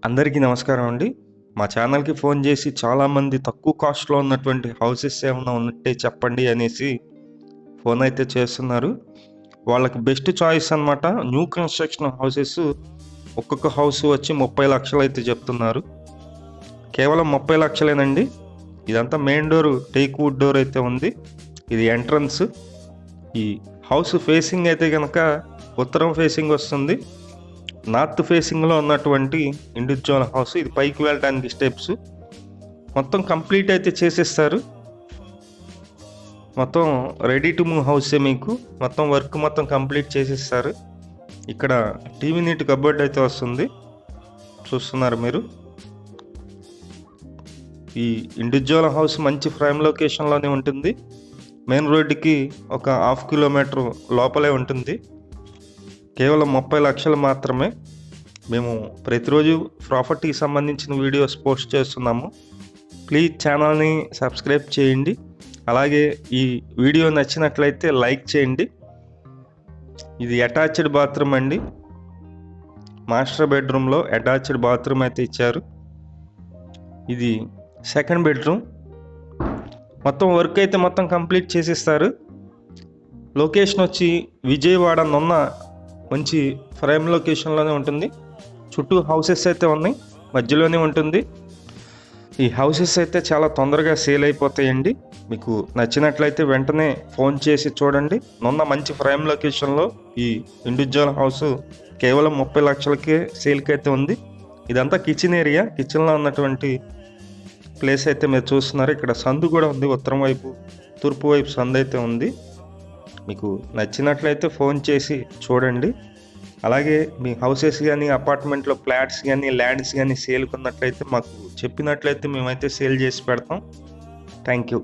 అందరికీ నమస్కారం అండి. మా ఛానల్‌కి ఫోన్ చేసి చాలామంది తక్కువ కాస్ట్‌లో ఉన్నటువంటి హౌసెస్ ఏమన్నా ఉంటే చెప్పండి అనేసి ఫోన్ అయితే చేస్తున్నారు. వాళ్ళకి బెస్ట్ చాయిస్ అనమాట. న్యూ కన్‌స్ట్రక్షన్ హౌసెస్ ఒక్కొక్క హౌస్ వచ్చి 30,00,000 అయితే చెప్తున్నారు. కేవలం 30,00,000 ఇదంతా main door teak wood door అయితే ఉంది. ఇది ఎంట్రన్స్. ఈ హౌస్ ఫేసింగ్ అయితే గనక ఉత్తరం ఫేసింగ్ వస్తుంది. నార్త్ ఫేసింగ్లో ఉన్నటువంటి ఇండివిజువల్ హౌస్. ఇది పైకి వెళ్ళడానికి స్టెప్స్. మొత్తం కంప్లీట్ అయితే చేసేస్తారు. మొత్తం రెడీ టు మూవ్ హౌసే మీకు. మొత్తం వర్క్ మొత్తం కంప్లీట్ చేసేస్తారు. ఇక్కడ టీవీ నీట్ కబోర్డ్ అయితే వస్తుంది, చూస్తున్నారు మీరు. ఈ ఇండివిజువల్ హౌస్ మంచి ప్రైమ్ లొకేషన్లోనే ఉంటుంది. మెయిన్ రోడ్డుకి ఒక 1/2 కిలోమీటర్ లోపలే ఉంటుంది. కేవలం 30,00,000 మాత్రమే. మేము ప్రతిరోజు ప్రాపర్టీకి సంబంధించిన వీడియోస్ పోస్ట్ చేస్తున్నాము. ప్లీజ్ ఛానల్ని సబ్స్క్రైబ్ చేయండి. అలాగే ఈ వీడియో నచ్చినట్లయితే లైక్ చేయండి. ఇది అటాచ్డ్ బాత్రూమ్ అండి. మాస్టర్ బెడ్రూమ్లో అటాచ్డ్ బాత్రూమ్ అయితే ఇచ్చారు. ఇది సెకండ్ బెడ్రూమ్. మొత్తం వర్క్ అయితే మొత్తం కంప్లీట్ చేసేస్తారు. లొకేషన్ వచ్చి విజయవాడ నున్న మంచి ప్రైమ్ లొకేషన్లోనే ఉంటుంది. చుట్టూ హౌసెస్ అయితే ఉన్నాయి, మధ్యలోనే ఉంటుంది. ఈ హౌసెస్ అయితే చాలా తొందరగా సేల్ అయిపోతాయండి. మీకు నచ్చినట్లయితే వెంటనే ఫోన్ చేసి చూడండి. నున్న మంచి ప్రైమ్ లొకేషన్లో ఈ ఇండివిజువల్ హౌస్ కేవలం 30,00,000కే సేల్కి అయితే ఉంది. ఇదంతా కిచెన్ ఏరియా. కిచెన్లో ఉన్నటువంటి ప్లేస్ అయితే మీరు చూస్తున్నారు. ఇక్కడ సందు కూడా ఉంది. ఉత్తరం వైపు, తూర్పు వైపు సందు అయితే ఉంది. మీకు నచ్చినట్లయితే ఫోన్ చేసి చూడండి. అలాగే మీ హౌసెస్ కానీ, అపార్ట్మెంట్లో ఫ్లాట్స్ కానీ, ల్యాండ్స్ కానీ సేల్కి ఉన్నట్లయితే మాకు చెప్పినట్లయితే మేమైతే సేల్ చేసి పెడతాం. Thank you.